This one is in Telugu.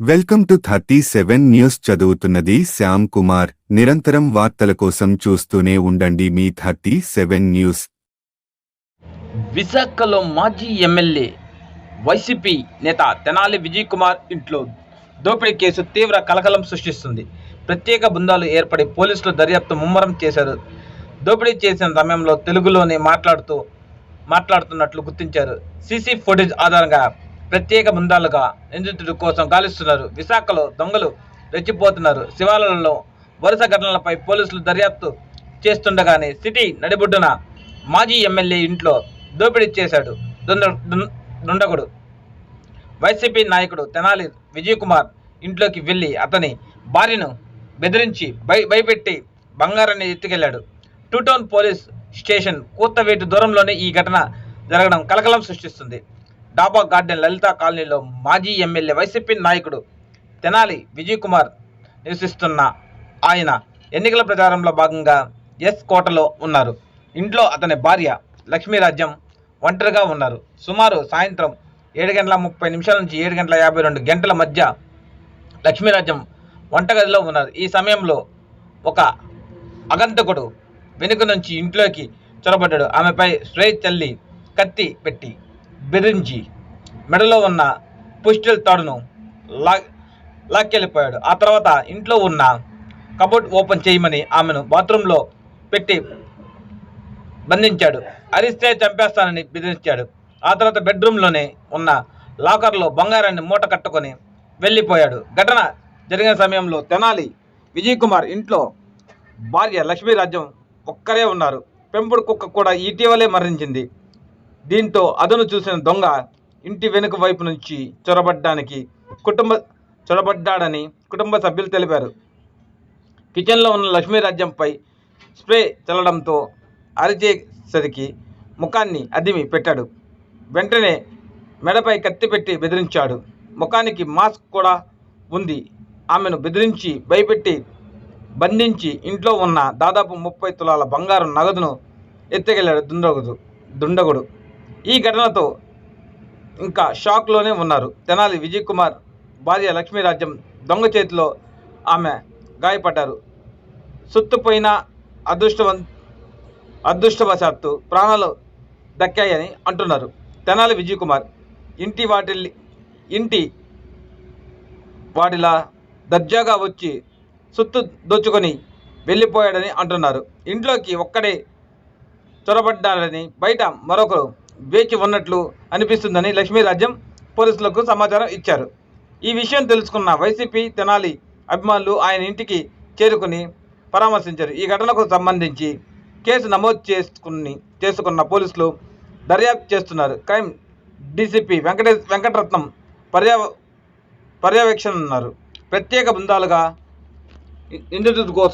Welcome to 37 news. చదువుతున్నది శ్యామ్ కుమార్. నిరంతరం వార్తల కోసం చూస్తూనే ఉండండి మీ 37 న్యూస్. విశాఖలో మాజీ ఎమ్మెల్యే వైసీపీ నేత తెనాలి విజయ్ కుమార్ ఇంట్లో దోపిడీ కేసు తీవ్ర కలకలం సృష్టిస్తుంది. ప్రత్యేక బృందాలు ఏర్పడి పోలీసులు దర్యాప్తు ముమ్మరం చేశారు. దోపిడీ చేసిన సమయంలో తెలుగులోనే మాట్లాడుతున్నట్లు గుర్తించారు. సీసీ ఫుటేజ్ ఆధారంగా ప్రత్యేక బృందాలుగా నిందితుడి కోసం గాలిస్తున్నారు. విశాఖలో దొంగలు రెచ్చిపోతున్నారు. శివాలయాల్లో వరుస ఘటనలపై పోలీసులు దర్యాప్తు చేస్తుండగానే సిటీ నడిబొడ్డున మాజీ ఎమ్మెల్యే ఇంట్లో దోపిడీ చేశాడు దుండగుడు. వైసీపీ నాయకుడు తెనాలి విజయ్ కుమార్ ఇంట్లోకి వెళ్లి అతని భార్యను బెదిరించి భయపెట్టి బంగారాన్ని ఎత్తుకెళ్లాడు. టూ టౌన్ పోలీస్ స్టేషన్ కూతవేటు దూరంలోనే ఈ ఘటన జరగడం కలకలం సృష్టిస్తుంది. డాబా గార్డెన్ లలిత కాలనీలో మాజీ ఎమ్మెల్యే వైసీపీ నాయకుడు తెనాలి విజయ్ కుమార్ నివసిస్తున్న ఆయన ఎన్నికల ప్రచారంలో భాగంగా ఎస్ కోటలో ఉన్నారు. ఇంట్లో అతని భార్య లక్ష్మీరాజ్యం ఒంటరిగా ఉన్నారు. సుమారు సాయంత్రం 7:30 నుంచి 7:52 మధ్య లక్ష్మీరాజ్యం వంటగదిలో ఉన్నారు. ఈ సమయంలో ఒక అగంతకుడు వెనుక నుంచి ఇంట్లోకి చొరబడ్డాడు. ఆమెపై స్ప్రే చల్లి కత్తి పెట్టి బెదిరించి మెడలో ఉన్న పుస్టల్ తాడును లాక్కెళ్ళిపోయాడు. ఆ తర్వాత ఇంట్లో ఉన్న కబోర్డ్ ఓపెన్ చేయమని ఆమెను బాత్రూంలో పెట్టి బంధించాడు. అరిస్తే చంపేస్తానని బెదిరించాడు. ఆ తర్వాత బెడ్రూమ్లోనే ఉన్న లాకర్లో బంగారాన్ని మూట కట్టుకొని వెళ్ళిపోయాడు. ఘటన జరిగిన సమయంలో తెనాలి విజయ్ కుమార్ ఇంట్లో భార్య లక్ష్మీరాజ్యం ఒక్కరే ఉన్నారు. పెంపుడు కుక్క కూడా ఇటీవలే మరణించింది. దీంతో అదను చూసిన దొంగ ఇంటి వెనుక వైపు నుంచి చొరబడ్డాడని కుటుంబ సభ్యులు తెలిపారు. కిచెన్లో ఉన్న లక్ష్మీరాజ్యంపై స్ప్రే చల్లడంతో అరిచేసరికి ముఖాన్ని అదిమి పెట్టాడు. వెంటనే మెడపై కత్తి పెట్టి బెదిరించాడు. ముఖానికి మాస్క్ కూడా ఉంది. ఆమెను బెదిరించి భయపెట్టి బంధించి ఇంట్లో ఉన్న దాదాపు 30 తులాల బంగారం నగదును ఎత్తుకెళ్లాడు దుండగుడు. ఈ ఘటనతో ఇంకా షాక్లోనే ఉన్నారు తెనాలి విజయ్ కుమార్ భార్య లక్ష్మీరాజ్యం. దొంగ చేతిలో ఆమె గాయపడ్డారు. సుత్తుపోయిన అదృష్టవశాత్తు ప్రాణాలు దక్కాయని అంటున్నారు. తెనాలి విజయ్ కుమార్ ఇంటి వాటిలా దర్జాగా వచ్చి సుత్తు దోచుకొని వెళ్ళిపోయాడని అంటున్నారు. ఇంట్లోకి ఒక్కడే చొరబడ్డాడని బయట మరొకరు వేచి ఉన్నట్లు అనిపిస్తుందని లక్ష్మీరాజ్యం పోలీసులకు సమాచారం ఇచ్చారు. ఈ విషయం తెలుసుకున్న వైసీపీ తెనాలి అభిమానులు ఆయన ఇంటికి చేరుకుని పరామర్శించారు. ఈ ఘటనకు సంబంధించి కేసు నమోదు చేసుకున్న పోలీసులు దర్యాప్తు చేస్తున్నారు. క్రైమ్ డీసీపీ వెంకటరత్నం పర్యవేక్షణ ఉన్నారు. ప్రత్యేక బృందాలుగా నిందితుడి కోసం